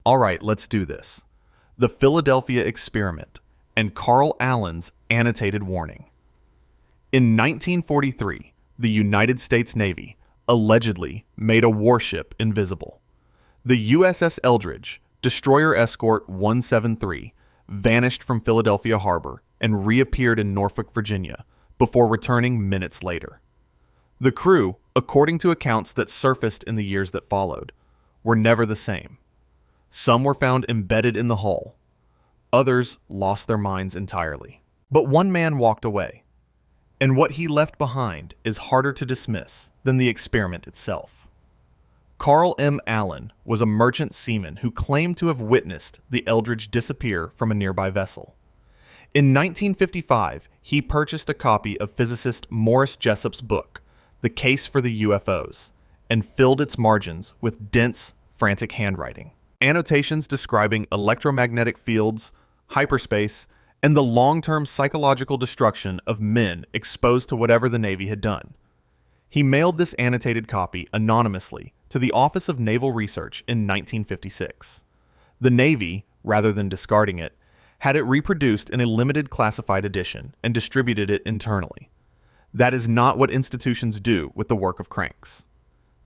All right, let's do this. The Philadelphia Experiment and Carl Allen's Annotated Warning. In 1943, the United States Navy allegedly made a warship invisible. The USS Eldridge, destroyer escort 173, vanished from Philadelphia Harbor and reappeared in Norfolk, Virginia, before returning minutes later. The crew, according to accounts that surfaced in the years that followed, were never the same. Some were found embedded in the hull. Others lost their minds entirely. But one man walked away, and what he left behind is harder to dismiss than the experiment itself. Carl M. Allen was a merchant seaman who claimed to have witnessed the Eldridge disappear from a nearby vessel. In 1955, he purchased a copy of physicist Morris Jessup's book, The Case for the UFOs, and filled its margins with dense, frantic handwriting. Annotations describing electromagnetic fields, hyperspace, and the long-term psychological destruction of men exposed to whatever the Navy had done. He mailed this annotated copy anonymously to the Office of Naval Research in 1956. The Navy, rather than discarding it, had it reproduced in a limited classified edition and distributed it internally. That is not what institutions do with the work of cranks.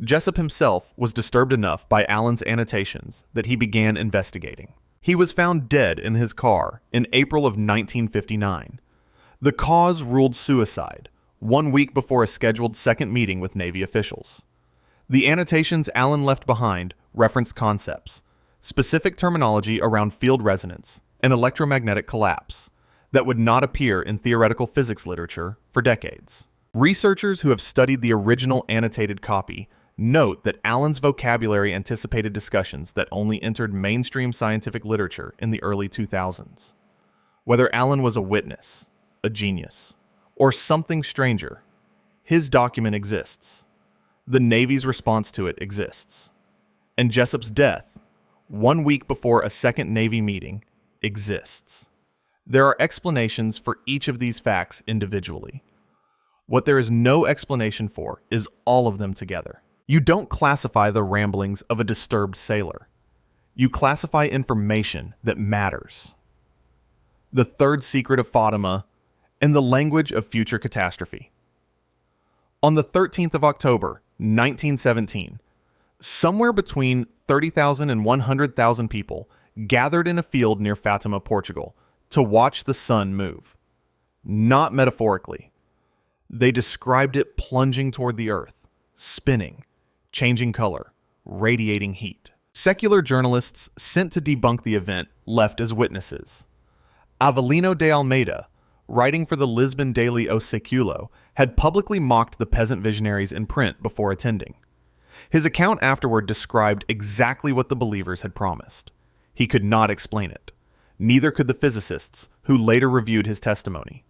Jessup himself was disturbed enough by Allen's annotations that he began investigating. He was found dead in his car in April of 1959. The cause ruled suicide, 1 week before a scheduled second meeting with Navy officials. The annotations Allen left behind referenced concepts, specific terminology around field resonance and electromagnetic collapse, that would not appear in theoretical physics literature for decades. Researchers who have studied the original annotated copy note that Allen's vocabulary anticipated discussions that only entered mainstream scientific literature in the early 2000s. Whether Allen was a witness, a genius, or something stranger, his document exists. The Navy's response to it exists. And Jessup's death, 1 week before a second Navy meeting, exists. There are explanations for each of these facts individually. What there is no explanation for is all of them together. You don't classify the ramblings of a disturbed sailor. You classify information that matters. The third secret of Fatima and the language of future catastrophe. On the 13th of October, 1917, somewhere between 30,000 and 100,000 people gathered in a field near Fatima, Portugal, to watch the sun move. Not metaphorically. They described it plunging toward the earth, spinning, changing color, radiating heat. Secular journalists sent to debunk the event left as witnesses. Avelino de Almeida, writing for the Lisbon daily O Século, had publicly mocked the peasant visionaries in print before attending. His account afterward described exactly what the believers had promised. He could not explain it. Neither could the physicists, who later reviewed his testimony.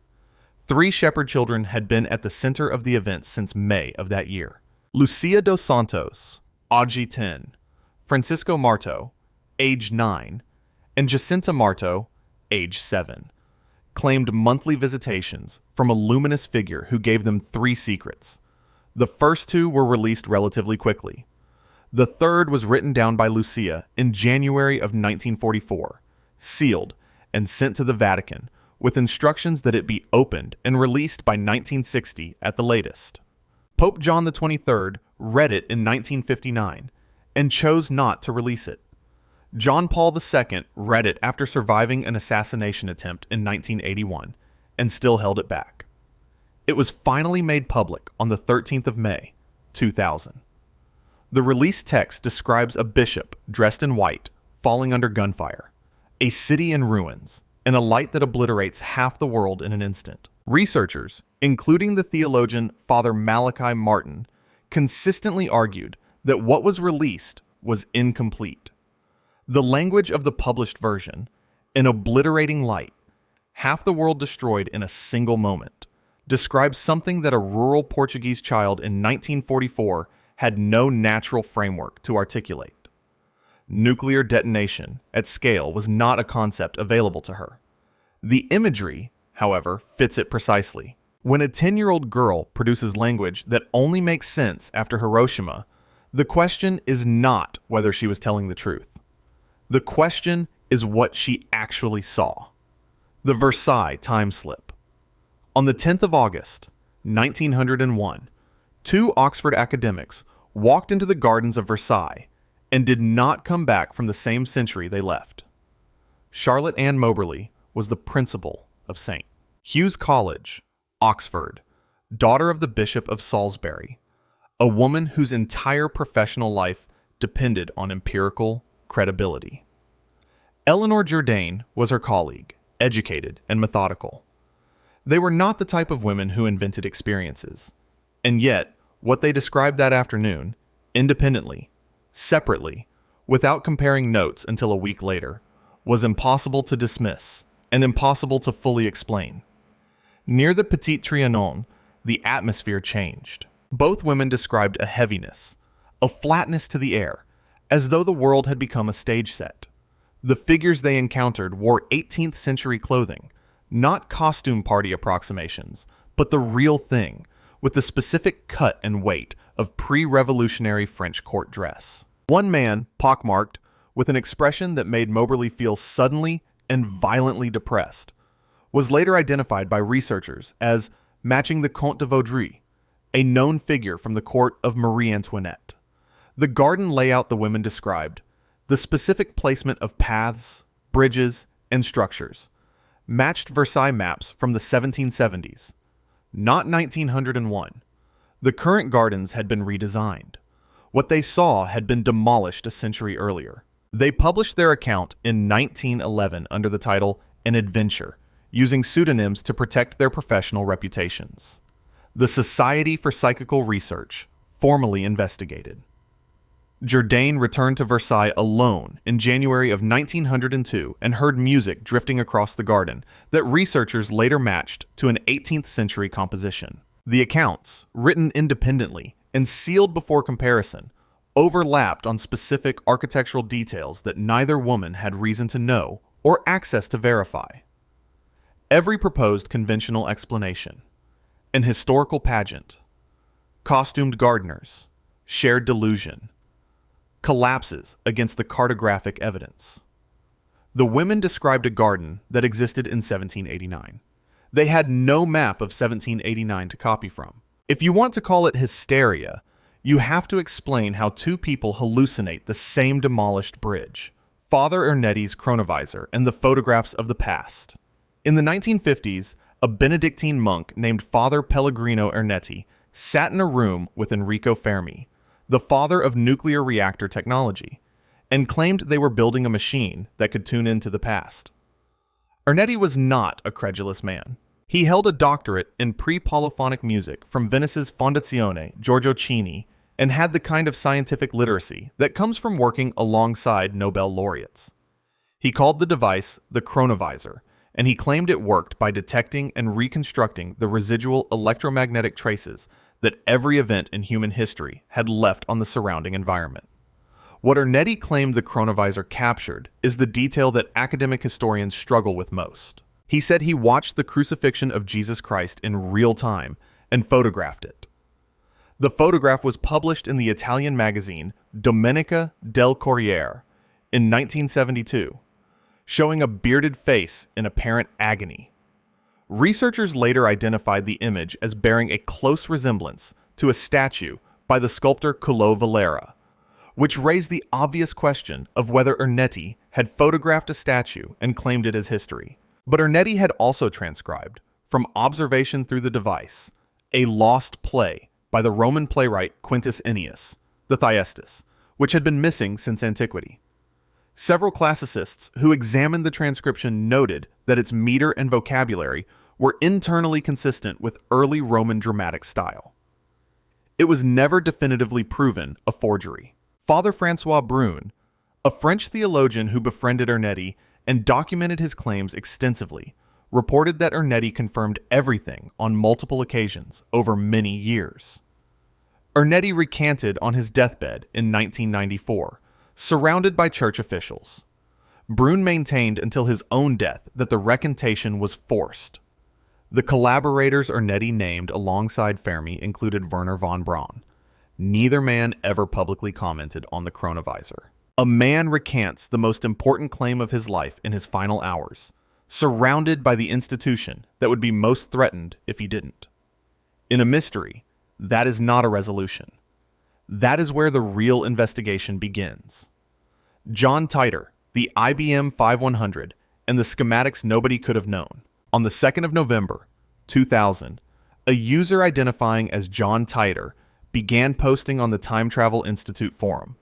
3 shepherd children had been at the center of the event since May of that year. Lucia dos Santos, age 10, Francisco Marto, age 9, and Jacinta Marto, age 7, claimed monthly visitations from a luminous figure who gave them 3 secrets. The first 2 were released relatively quickly. The third was written down by Lucia in January of 1944, sealed, and sent to the Vatican, with instructions that it be opened and released by 1960 at the latest. Pope John XXIII read it in 1959 and chose not to release it. John Paul II read it after surviving an assassination attempt in 1981 and still held it back. It was finally made public on the 13th of May, 2000. The released text describes a bishop dressed in white falling under gunfire, a city in ruins, and a light that obliterates half the world in an instant. Researchers, including the theologian Father Malachi Martin, consistently argued that what was released was incomplete. The language of the published version, an obliterating light, half the world destroyed in a single moment, describes something that a rural Portuguese child in 1944 had no natural framework to articulate. Nuclear detonation at scale was not a concept available to her. The imagery, however, fits it precisely. When a 10-year-old girl produces language that only makes sense after Hiroshima, the question is not whether she was telling the truth. The question is what she actually saw. The Versailles time slip. On the 10th of August, 1901, two Oxford academics walked into the gardens of Versailles and did not come back from the same century they left. Charlotte Ann Moberly was the principal of St. Hugh's College, Oxford, daughter of the Bishop of Salisbury, a woman whose entire professional life depended on empirical credibility. Eleanor Jourdain was her colleague, educated and methodical. They were not the type of women who invented experiences, and yet what they described that afternoon, independently, separately, without comparing notes until a week later, was impossible to dismiss and impossible to fully explain. Near the Petit Trianon, the atmosphere changed. Both women described a heaviness, a flatness to the air, as though the world had become a stage set. The figures they encountered wore 18th century clothing, not costume party approximations, but the real thing, with the specific cut and weight of pre-revolutionary French court dress. One man, pockmarked, with an expression that made Moberly feel suddenly and violently depressed, was later identified by researchers as matching the Comte de Vaudreuil, a known figure from the court of Marie Antoinette. The garden layout the women described, the specific placement of paths, bridges, and structures, matched Versailles maps from the 1770s, not 1901. The current gardens had been redesigned. What they saw had been demolished a century earlier. They published their account in 1911 under the title An Adventure, using pseudonyms to protect their professional reputations. The Society for Psychical Research formally investigated. Jourdain returned to Versailles alone in January of 1902 and heard music drifting across the garden that researchers later matched to an 18th century composition. The accounts, written independently and sealed before comparison, overlapped on specific architectural details that neither woman had reason to know or access to verify. Every proposed conventional explanation, an historical pageant, costumed gardeners, shared delusion, collapses against the cartographic evidence. The women described a garden that existed in 1789. They had no map of 1789 to copy from. If you want to call it hysteria, you have to explain how two people hallucinate the same demolished bridge, Father Ernetti's chronovisor and the photographs of the past. In the 1950s, a Benedictine monk named Father Pellegrino Ernetti sat in a room with Enrico Fermi, the father of nuclear reactor technology, and claimed they were building a machine that could tune into the past. Ernetti was not a credulous man. He held a doctorate in pre-polyphonic music from Venice's Fondazione Giorgio Cini and had the kind of scientific literacy that comes from working alongside Nobel laureates. He called the device the chronovisor, and he claimed it worked by detecting and reconstructing the residual electromagnetic traces that every event in human history had left on the surrounding environment. What Ernetti claimed the chronovisor captured is the detail that academic historians struggle with most. He said he watched the crucifixion of Jesus Christ in real time and photographed it. The photograph was published in the Italian magazine Domenica del Corriere in 1972, showing a bearded face in apparent agony. Researchers later identified the image as bearing a close resemblance to a statue by the sculptor Collot Valera, which raised the obvious question of whether Ernetti had photographed a statue and claimed it as history. But Ernetti had also transcribed, from observation through the device, a lost play by the Roman playwright Quintus Ennius, the Thyestes, which had been missing since antiquity. Several classicists who examined the transcription noted that its meter and vocabulary were internally consistent with early Roman dramatic style. It was never definitively proven a forgery. Father Francois Brune, a French theologian who befriended Ernetti and documented his claims extensively, reported that Ernetti confirmed everything on multiple occasions over many years. Ernetti recanted on his deathbed in 1994, surrounded by church officials. Brune maintained until his own death that the recantation was forced. The collaborators Ernetti named alongside Fermi included Werner von Braun. Neither man ever publicly commented on the chronovisor. A man recants the most important claim of his life in his final hours, surrounded by the institution that would be most threatened if he didn't. In a mystery, that is not a resolution. That is where the real investigation begins. John Titor, the IBM 5100, and the schematics nobody could have known. On the 2nd of November, 2000, a user identifying as John Titor began posting on the Time Travel Institute forum.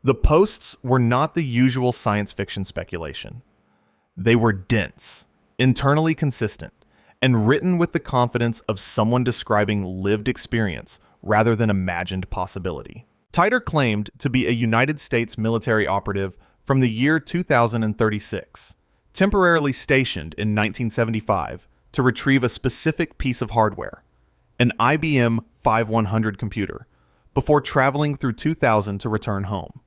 The posts were not the usual science fiction speculation. They were dense, internally consistent, and written with the confidence of someone describing lived experience rather than imagined possibility. Titor claimed to be a United States military operative from the year 2036, temporarily stationed in 1975 to retrieve a specific piece of hardware, an IBM 5100 computer, before traveling through 2000 to return home.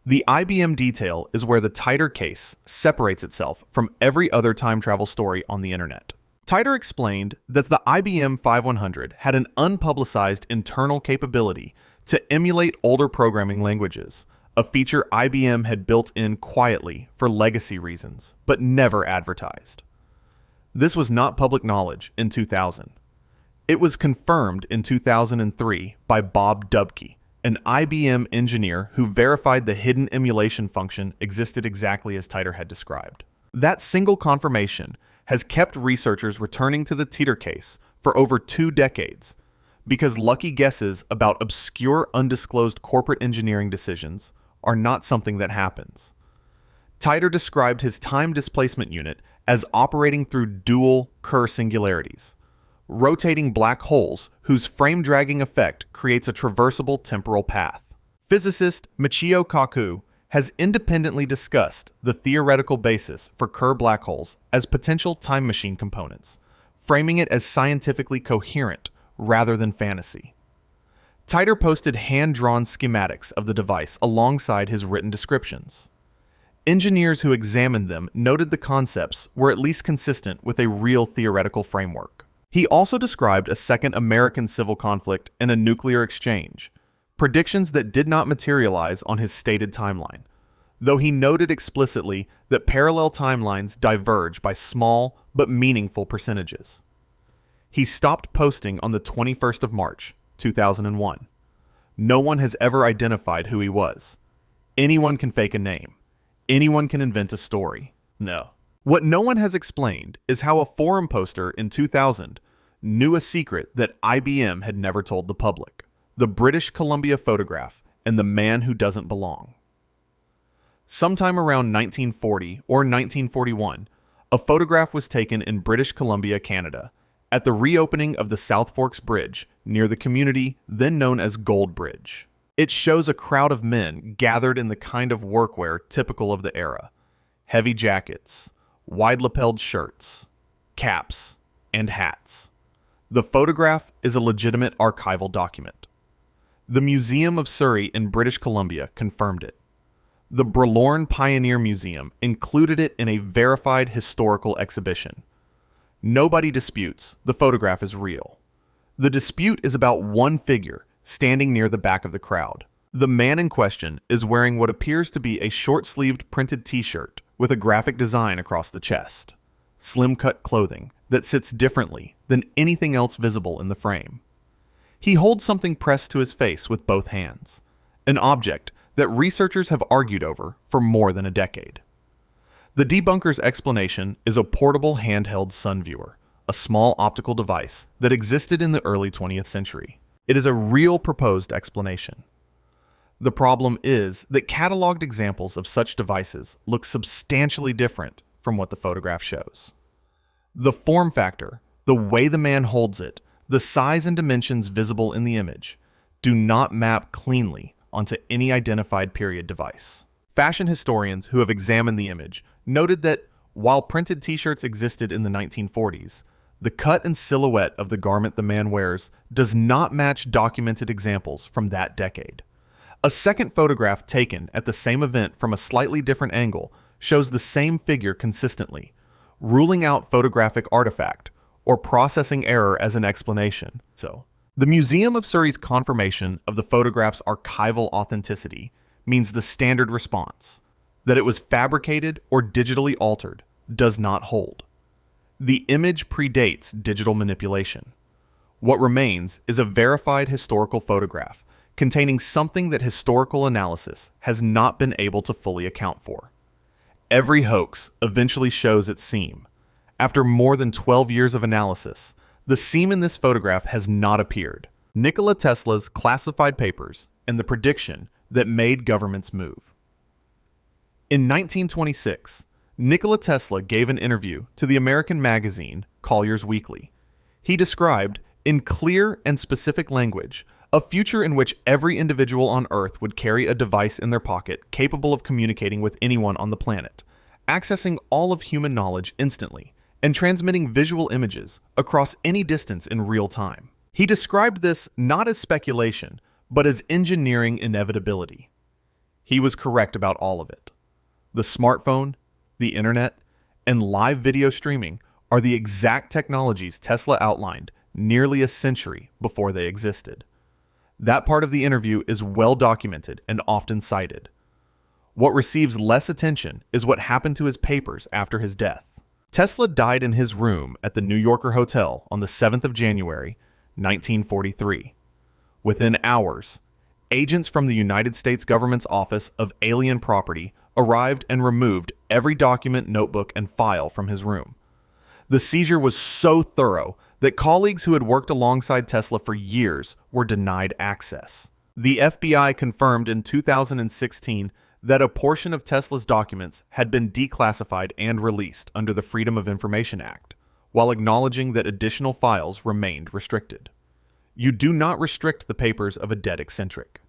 The IBM detail is where the Titor case separates itself from every other time travel story on the internet. Titor explained that the IBM 5100 had an unpublicized internal capability to emulate older programming languages, a feature IBM had built in quietly for legacy reasons, but never advertised. This was not public knowledge in 2000. It was confirmed in 2003 by Bob Dubke, an IBM engineer who verified the hidden emulation function existed exactly as Titor had described. That single confirmation has kept researchers returning to the Titor case for over 2 decades, because lucky guesses about obscure undisclosed corporate engineering decisions are not something that happens. Titor described his time displacement unit as operating through dual Kerr singularities, rotating black holes whose frame-dragging effect creates a traversable temporal path. Physicist Michio Kaku has independently discussed the theoretical basis for Kerr black holes as potential time machine components, framing it as scientifically coherent rather than fantasy. Titor posted hand-drawn schematics of the device alongside his written descriptions. Engineers who examined them noted the concepts were at least consistent with a real theoretical framework. He also described a second American civil conflict and a nuclear exchange, predictions that did not materialize on his stated timeline, though he noted explicitly that parallel timelines diverge by small but meaningful percentages. He stopped posting on the 21st of March, 2001. No one has ever identified who he was. Anyone can fake a name. Anyone can invent a story. No. What no one has explained is how a forum poster in 2000 knew a secret that IBM had never told the public: the British Columbia photograph and the man who doesn't belong. Sometime around 1940 or 1941, a photograph was taken in British Columbia, Canada, at the reopening of the South Forks Bridge near the community then known as Gold Bridge. It shows a crowd of men gathered in the kind of workwear typical of the era: heavy jackets, wide-lapelled shirts, caps, and hats. The photograph is a legitimate archival document. The Museum of Surrey in British Columbia confirmed it. The Brelorne Pioneer Museum included it in a verified historical exhibition. Nobody disputes the photograph is real. The dispute is about one figure standing near the back of the crowd. The man in question is wearing what appears to be a short-sleeved printed t-shirt with a graphic design across the chest. Slim-cut clothing that sits differently than anything else visible in the frame. He holds something pressed to his face with both hands, an object that researchers have argued over for more than a decade. The debunker's explanation is a portable handheld sun viewer, a small optical device that existed in the early 20th century. It is a real proposed explanation. The problem is that cataloged examples of such devices look substantially different from what the photograph shows. The form factor, the way the man holds it, the size and dimensions visible in the image, do not map cleanly onto any identified period device. Fashion historians who have examined the image noted that while printed t-shirts existed in the 1940s, the cut and silhouette of the garment the man wears does not match documented examples from that decade. A second photograph taken at the same event from a slightly different angle shows the same figure consistently, ruling out photographic artifact or processing error as an explanation. So, the Museum of Surrey's confirmation of the photograph's archival authenticity means the standard response. That it was fabricated or digitally altered does not hold. The image predates digital manipulation. What remains is a verified historical photograph containing something that historical analysis has not been able to fully account for. Every hoax eventually shows its seam. After more than 12 years of analysis, the seam in this photograph has not appeared. Nikola Tesla's classified papers and the prediction that made governments move. In 1926, Nikola Tesla gave an interview to the American magazine Collier's Weekly. He described, in clear and specific language, a future in which every individual on Earth would carry a device in their pocket capable of communicating with anyone on the planet, accessing all of human knowledge instantly, and transmitting visual images across any distance in real time. He described this not as speculation, but as engineering inevitability. He was correct about all of it. The smartphone, the internet, and live video streaming are the exact technologies Tesla outlined nearly a century before they existed. That part of the interview is well documented and often cited. What receives less attention is what happened to his papers after his death. Tesla died in his room at the New Yorker Hotel on the 7th of January, 1943. Within hours, agents from the United States government's Office of Alien Property arrived and removed every document, notebook, and file from his room. The seizure was so thorough that colleagues who had worked alongside Tesla for years were denied access. The FBI confirmed in 2016 that a portion of Tesla's documents had been declassified and released under the Freedom of Information Act, while acknowledging that additional files remained restricted. You do not restrict the papers of a dead eccentric.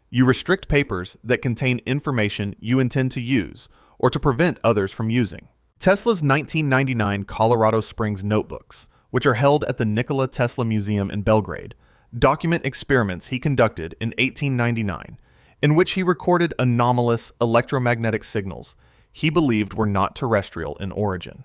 You restrict papers that contain information you intend to use or to prevent others from using. Tesla's 1999 Colorado Springs notebooks, which are held at the Nikola Tesla Museum in Belgrade, document experiments he conducted in 1899 in which he recorded anomalous electromagnetic signals he believed were not terrestrial in origin.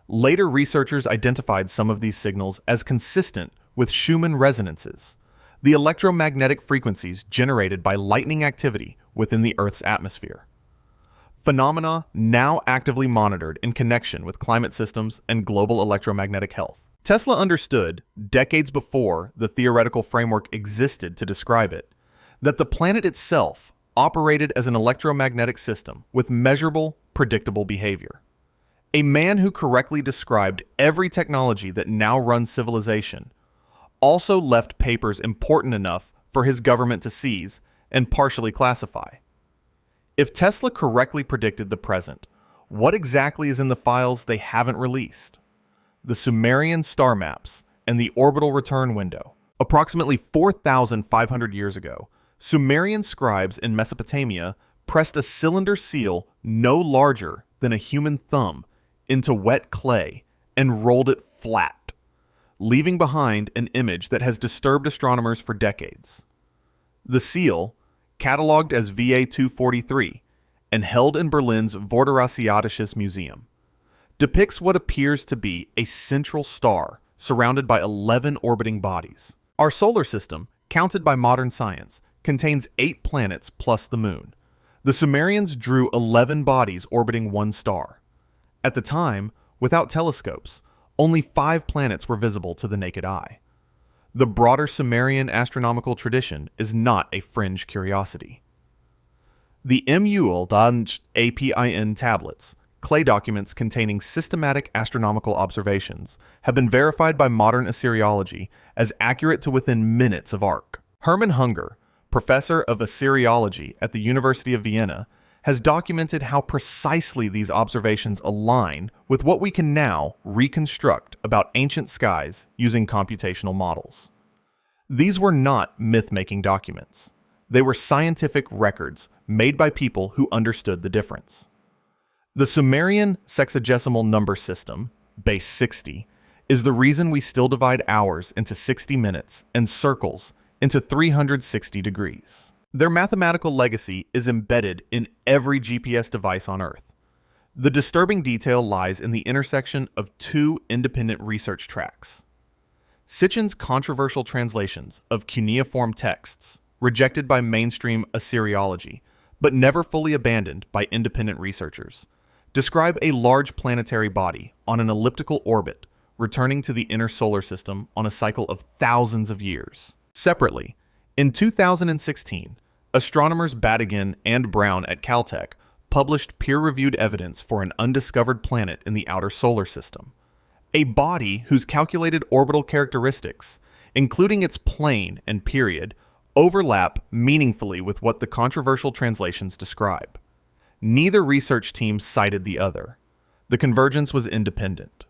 Later researchers identified some of these signals as consistent with Schumann resonances, the electromagnetic frequencies generated by lightning activity within the Earth's atmosphere. Phenomena now actively monitored in connection with climate systems and global electromagnetic health. Tesla understood, decades before the theoretical framework existed to describe it, that the planet itself operated as an electromagnetic system with measurable, predictable behavior. A man who correctly described every technology that now runs civilization also left papers important enough for his government to seize and partially classify. If Tesla correctly predicted the present, what exactly is in the files they haven't released? The Sumerian star maps and the orbital return window. Approximately 4,500 years ago, Sumerian scribes in Mesopotamia pressed a cylinder seal no larger than a human thumb into wet clay and rolled it flat, leaving behind an image that has disturbed astronomers for decades. The seal, catalogued as VA-243 and held in Berlin's Vorderasiatisches Museum, depicts what appears to be a central star surrounded by 11 orbiting bodies. Our solar system, counted by modern science, contains 8 planets plus the moon. The Sumerians drew 11 bodies orbiting one star. At the time, without telescopes, only 5 planets were visible to the naked eye. The broader Sumerian astronomical tradition is not a fringe curiosity. The MUL-APIN tablets, clay documents containing systematic astronomical observations, have been verified by modern Assyriology as accurate to within minutes of arc. Hermann Hunger, professor of Assyriology at the University of Vienna, has documented how precisely these observations align with what we can now reconstruct about ancient skies using computational models. These were not myth-making documents. They were scientific records made by people who understood the difference. The Sumerian sexagesimal number system, base 60, is the reason we still divide hours into 60 minutes and circles into 360 degrees. Their mathematical legacy is embedded in every GPS device on Earth. The disturbing detail lies in the intersection of 2 independent research tracks. Sitchin's controversial translations of cuneiform texts, rejected by mainstream Assyriology, but never fully abandoned by independent researchers, describe a large planetary body on an elliptical orbit, returning to the inner solar system on a cycle of thousands of years. Separately, in 2016, astronomers Badigan and Brown at Caltech published peer-reviewed evidence for an undiscovered planet in the outer solar system, a body whose calculated orbital characteristics, including its plane and period, overlap meaningfully with what the controversial translations describe. Neither research team cited the other. The convergence was independent.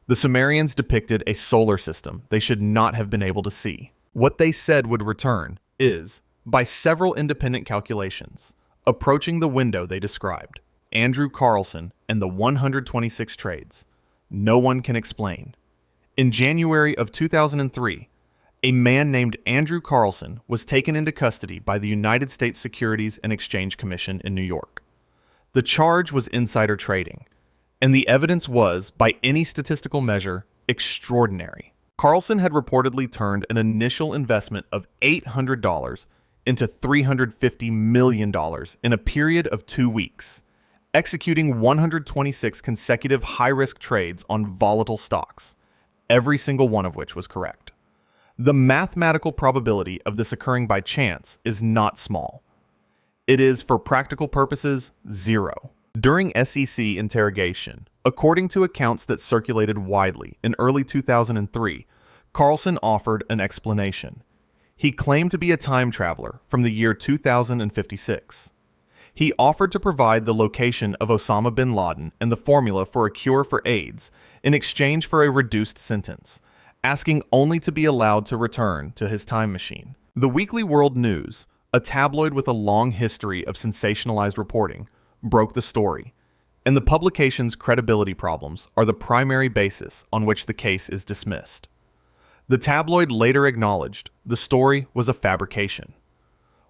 The Sumerians depicted a solar system they should not have been able to see. What they said would return is, by several independent calculations, approaching the window they described, Andrew Carlson and the 126 trades. No one can explain. In January of 2003, a man named Andrew Carlson was taken into custody by the United States Securities and Exchange Commission in New York. The charge was insider trading, and the evidence was, by any statistical measure, extraordinary. Carlson had reportedly turned an initial investment of $800 into $350 million in a period of 2 weeks, executing 126 consecutive high-risk trades on volatile stocks, every single one of which was correct. The mathematical probability of this occurring by chance is not small. It is, for practical purposes, 0. During SEC interrogation, according to accounts that circulated widely in early 2003, Carlson offered an explanation. He claimed to be a time traveler from the year 2056. He offered to provide the location of Osama bin Laden and the formula for a cure for AIDS in exchange for a reduced sentence, asking only to be allowed to return to his time machine. The Weekly World News, a tabloid with a long history of sensationalized reporting, broke the story, and the publication's credibility problems are the primary basis on which the case is dismissed. The tabloid later acknowledged the story was a fabrication.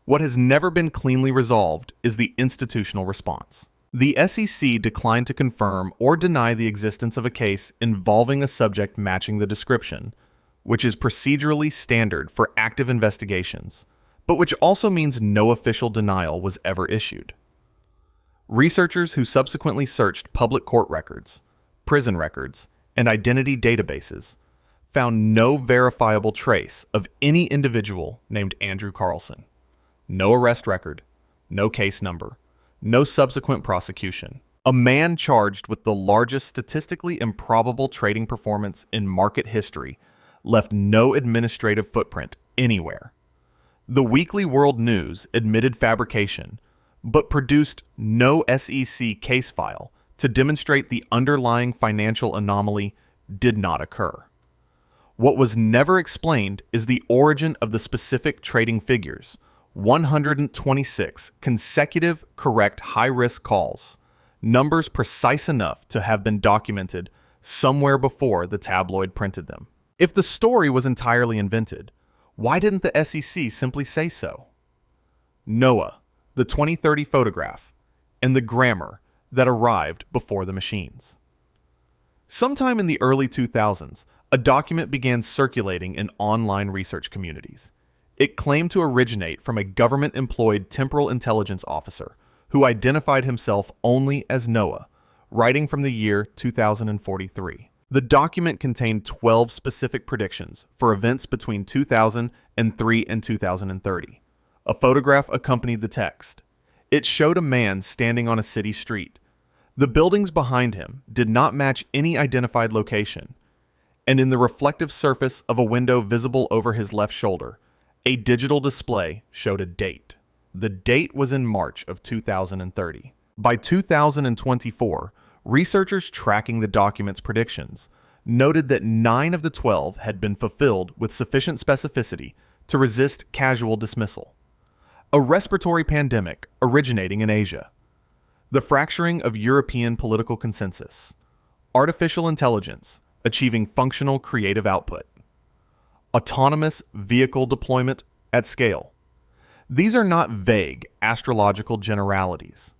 What has never been cleanly resolved is the institutional response. The SEC declined to confirm or deny the existence of a case involving a subject matching the description, which is procedurally standard for active investigations, but which also means no official denial was ever issued. Researchers who subsequently searched public court records, prison records, and identity databases found no verifiable trace of any individual named Andrew Carlson. No arrest record, no case number, no subsequent prosecution. A man charged with the largest statistically improbable trading performance in market history left no administrative footprint anywhere. The Weekly World News admitted fabrication, but produced no SEC case file to demonstrate the underlying financial anomaly did not occur. What was never explained is the origin of the specific trading figures, 126 consecutive correct high-risk calls, numbers precise enough to have been documented somewhere before the tabloid printed them. If the story was entirely invented, why didn't the SEC simply say so? NOAA, the 2030 photograph, and the grammar that arrived before the machines. Sometime in the early 2000s, a document began circulating in online research communities. It claimed to originate from a government-employed temporal intelligence officer who identified himself only as Noah, writing from the year 2043. The document contained 12 specific predictions for events between 2003 and 2030. A photograph accompanied the text. It showed a man standing on a city street. The buildings behind him did not match any identified location, and in the reflective surface of a window visible over his left shoulder, a digital display showed a date. The date was in March of 2030. By 2024, researchers tracking the document's predictions noted that 9 of the 12 had been fulfilled with sufficient specificity to resist casual dismissal. A respiratory pandemic originating in Asia, the fracturing of European political consensus, artificial intelligence achieving functional creative output, autonomous vehicle deployment at scale. These are not vague astrological generalities.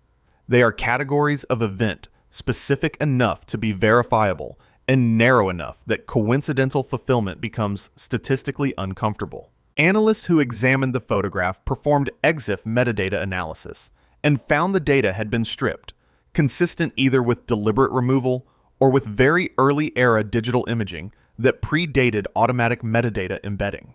They are categories of event specific enough to be verifiable and narrow enough that coincidental fulfillment becomes statistically uncomfortable. Analysts who examined the photograph performed EXIF metadata analysis and found the data had been stripped, consistent either with deliberate removal or with very early era digital imaging that predated automatic metadata embedding.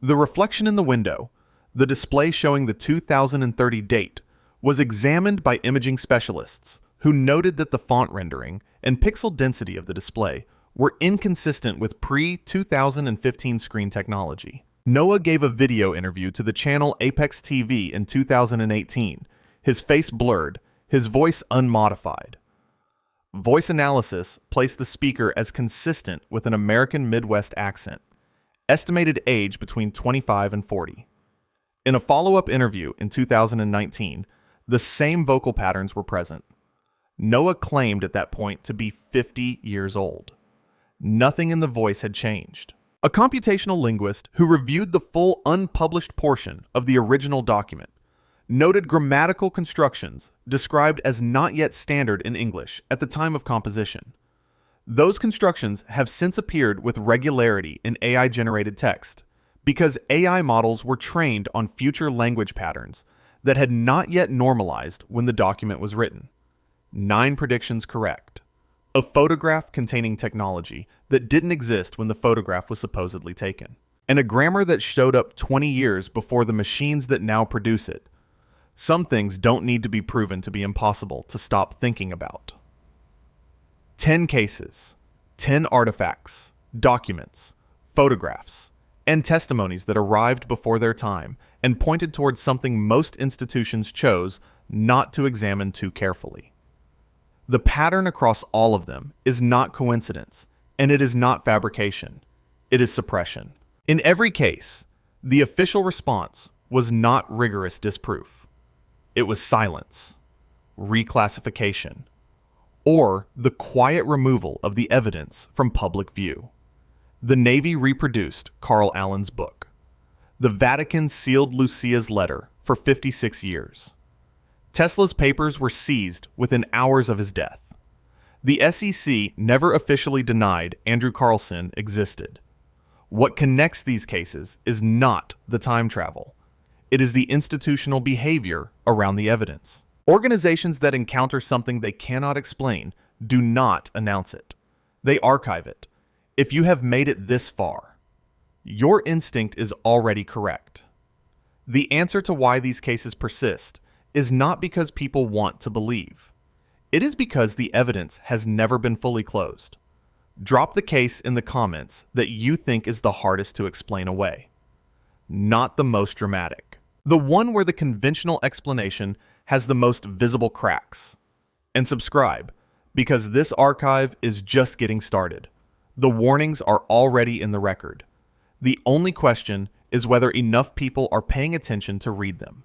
The reflection in the window, the display showing the 2030 date, was examined by imaging specialists who noted that the font rendering and pixel density of the display were inconsistent with pre-2015 screen technology. NOAA gave a video interview to the channel Apex TV in 2018, his face blurred, his voice unmodified. Voice analysis placed the speaker as consistent with an American Midwest accent, estimated age between 25 and 40. In a follow-up interview in 2019, the same vocal patterns were present. NOAA claimed at that point to be 50 years old. Nothing in the voice had changed. A computational linguist who reviewed the full unpublished portion of the original document noted grammatical constructions described as not yet standard in English at the time of composition. Those constructions have since appeared with regularity in AI-generated text because AI models were trained on future language patterns that had not yet normalized when the document was written. 9 predictions correct. A photograph containing technology that didn't exist when the photograph was supposedly taken. And a grammar that showed up 20 years before the machines that now produce it. Some things don't need to be proven to be impossible to stop thinking about. 10 cases, 10 artifacts, documents, photographs, and testimonies that arrived before their time and pointed towards something most institutions chose not to examine too carefully. The pattern across all of them is not coincidence, and it is not fabrication. It is suppression. In every case, the official response was not rigorous disproof. It was silence, reclassification, or the quiet removal of the evidence from public view. The Navy reproduced Carl Allen's book. The Vatican sealed Lucia's letter for 56 years. Tesla's papers were seized within hours of his death. The SEC never officially denied Andrew Carlson existed. What connects these cases is not the time travel. It is the institutional behavior around the evidence. Organizations that encounter something they cannot explain do not announce it. They archive it. If you have made it this far, your instinct is already correct. The answer to why these cases persist is not because people want to believe. It is because the evidence has never been fully closed. Drop the case in the comments that you think is the hardest to explain away. Not the most dramatic. The one where the conventional explanation has the most visible cracks. And subscribe, because this archive is just getting started. The warnings are already in the record. The only question is whether enough people are paying attention to read them.